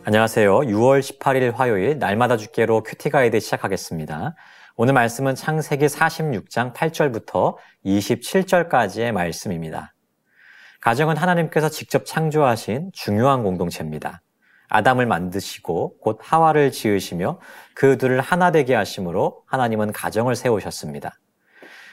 안녕하세요. 6월 18일 화요일 날마다 죽게로 큐티 가이드 시작하겠습니다. 오늘 말씀은 창세기 46장 8절부터 27절까지의 말씀입니다. 가정은 하나님께서 직접 창조하신 중요한 공동체입니다. 아담을 만드시고 곧 하와를 지으시며 그 둘을 하나 되게 하심으로 하나님은 가정을 세우셨습니다.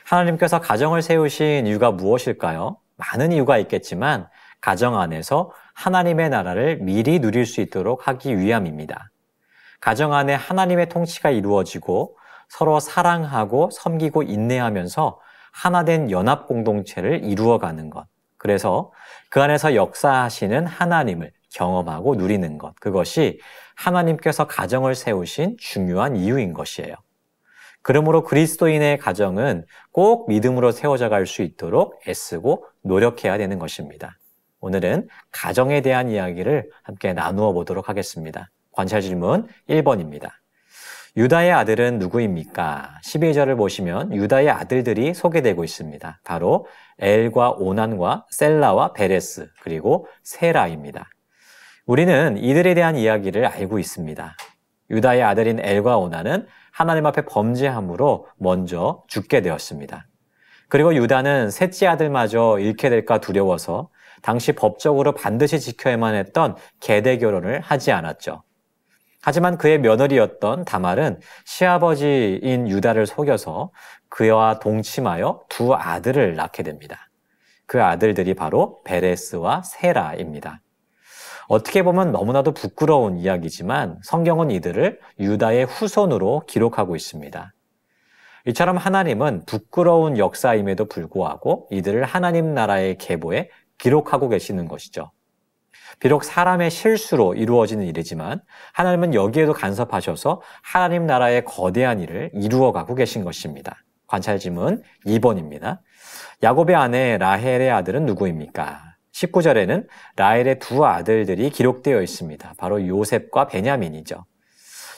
하나님께서 가정을 세우신 이유가 무엇일까요? 많은 이유가 있겠지만 가정 안에서 하나님의 나라를 미리 누릴 수 있도록 하기 위함입니다. 가정 안에 하나님의 통치가 이루어지고 서로 사랑하고 섬기고 인내하면서 하나된 연합 공동체를 이루어가는 것. 그래서 그 안에서 역사하시는 하나님을 경험하고 누리는 것. 그것이 하나님께서 가정을 세우신 중요한 이유인 것이에요. 그러므로 그리스도인의 가정은 꼭 믿음으로 세워져 갈 수 있도록 애쓰고 노력해야 되는 것입니다. 오늘은 가정에 대한 이야기를 함께 나누어 보도록 하겠습니다. 관찰 질문 1번입니다. 유다의 아들은 누구입니까? 12절을 보시면 유다의 아들들이 소개되고 있습니다. 바로 엘과 오난과 셀라와 베레스 그리고 세라입니다. 우리는 이들에 대한 이야기를 알고 있습니다. 유다의 아들인 엘과 오난은 하나님 앞에 범죄함으로 먼저 죽게 되었습니다. 그리고 유다는 셋째 아들마저 잃게 될까 두려워서 당시 법적으로 반드시 지켜야만 했던 계대 결혼을 하지 않았죠. 하지만 그의 며느리였던 다말은 시아버지인 유다를 속여서 그와 동침하여 두 아들을 낳게 됩니다. 그 아들들이 바로 베레스와 세라입니다. 어떻게 보면 너무나도 부끄러운 이야기지만 성경은 이들을 유다의 후손으로 기록하고 있습니다. 이처럼 하나님은 부끄러운 역사임에도 불구하고 이들을 하나님 나라의 계보에 기록하고 계시는 것이죠. 비록 사람의 실수로 이루어지는 일이지만 하나님은 여기에도 간섭하셔서 하나님 나라의 거대한 일을 이루어가고 계신 것입니다. 관찰 질문 2번입니다. 야곱의 아내 라헬의 아들은 누구입니까? 19절에는 라헬의 두 아들들이 기록되어 있습니다. 바로 요셉과 베냐민이죠.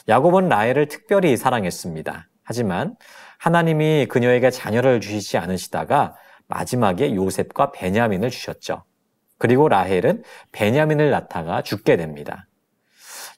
야곱은 라헬을 특별히 사랑했습니다. 하지만 하나님이 그녀에게 자녀를 주시지 않으시다가 마지막에 요셉과 베냐민을 주셨죠. 그리고 라헬은 베냐민을 낳다가 죽게 됩니다.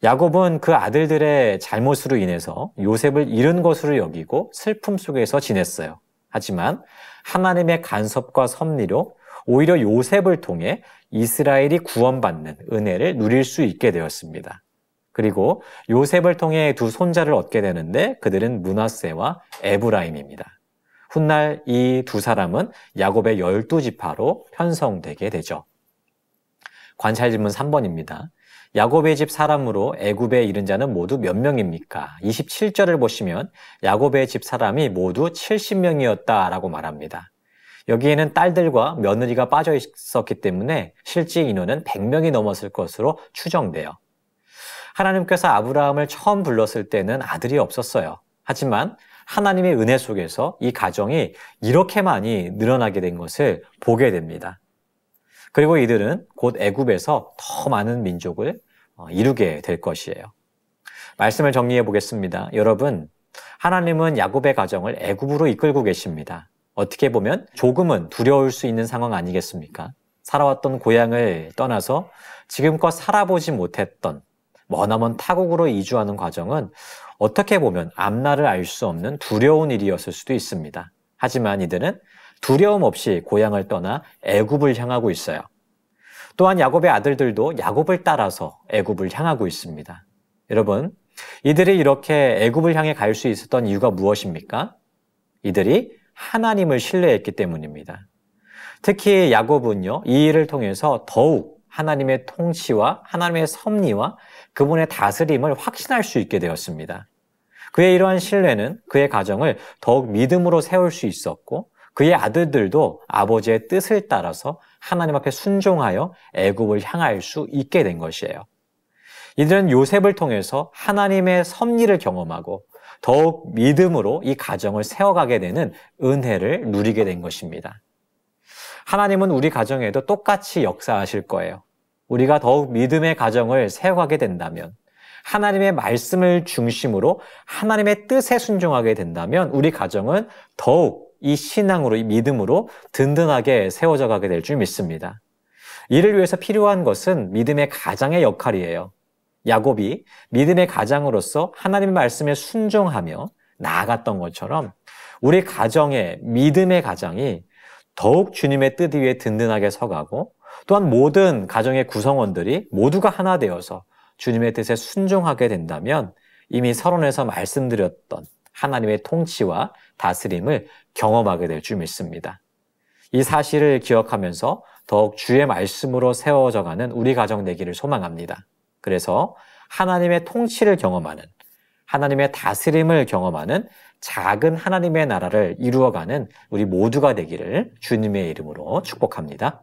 야곱은 그 아들들의 잘못으로 인해서 요셉을 잃은 것으로 여기고 슬픔 속에서 지냈어요. 하지만 하나님의 간섭과 섭리로 오히려 요셉을 통해 이스라엘이 구원받는 은혜를 누릴 수 있게 되었습니다. 그리고 요셉을 통해 두 손자를 얻게 되는데 그들은 므낫세와 에브라임입니다. 훗날 이 두 사람은 야곱의 12지파로 편성되게 되죠. 관찰 질문 3번입니다. 야곱의 집 사람으로 애굽에 이른 자는 모두 몇 명입니까? 27절을 보시면 야곱의 집 사람이 모두 70명이었다라고 말합니다. 여기에는 딸들과 며느리가 빠져 있었기 때문에 실제 인원은 100명이 넘었을 것으로 추정돼요. 하나님께서 아브라함을 처음 불렀을 때는 아들이 없었어요. 하지만 하나님의 은혜 속에서 이 가정이 이렇게 많이 늘어나게 된 것을 보게 됩니다. 그리고 이들은 곧 애굽에서 더 많은 민족을 이루게 될 것이에요. 말씀을 정리해 보겠습니다. 여러분, 하나님은 야곱의 가정을 애굽으로 이끌고 계십니다. 어떻게 보면 조금은 두려울 수 있는 상황 아니겠습니까? 살아왔던 고향을 떠나서 지금껏 살아보지 못했던 머나먼 타국으로 이주하는 과정은 어떻게 보면 앞날을 알 수 없는 두려운 일이었을 수도 있습니다. 하지만 이들은 두려움 없이 고향을 떠나 애굽을 향하고 있어요. 또한 야곱의 아들들도 야곱을 따라서 애굽을 향하고 있습니다. 여러분, 이들이 이렇게 애굽을 향해 갈 수 있었던 이유가 무엇입니까? 이들이 하나님을 신뢰했기 때문입니다. 특히 야곱은요, 이 일을 통해서 더욱 하나님의 통치와 하나님의 섭리와 그분의 다스림을 확신할 수 있게 되었습니다. 그의 이러한 신뢰는 그의 가정을 더욱 믿음으로 세울 수 있었고 그의 아들들도 아버지의 뜻을 따라서 하나님 앞에 순종하여 애굽을 향할 수 있게 된 것이에요. 이들은 요셉을 통해서 하나님의 섭리를 경험하고 더욱 믿음으로 이 가정을 세워가게 되는 은혜를 누리게 된 것입니다. 하나님은 우리 가정에도 똑같이 역사하실 거예요. 우리가 더욱 믿음의 가정을 세워가게 된다면, 하나님의 말씀을 중심으로 하나님의 뜻에 순종하게 된다면 우리 가정은 더욱 이 신앙으로, 이 믿음으로 든든하게 세워져 가게 될 줄 믿습니다. 이를 위해서 필요한 것은 믿음의 가장의 역할이에요. 야곱이 믿음의 가장으로서 하나님의 말씀에 순종하며 나아갔던 것처럼 우리 가정의 믿음의 가장이 더욱 주님의 뜻 위에 든든하게 서가고 또한 모든 가정의 구성원들이 모두가 하나 되어서 주님의 뜻에 순종하게 된다면 이미 서론에서 말씀드렸던 하나님의 통치와 다스림을 경험하게 될 줄 믿습니다. 이 사실을 기억하면서 더욱 주의 말씀으로 세워져가는 우리 가정 되기를 소망합니다. 그래서 하나님의 통치를 경험하는, 하나님의 다스림을 경험하는 작은 하나님의 나라를 이루어가는 우리 모두가 되기를 주님의 이름으로 축복합니다.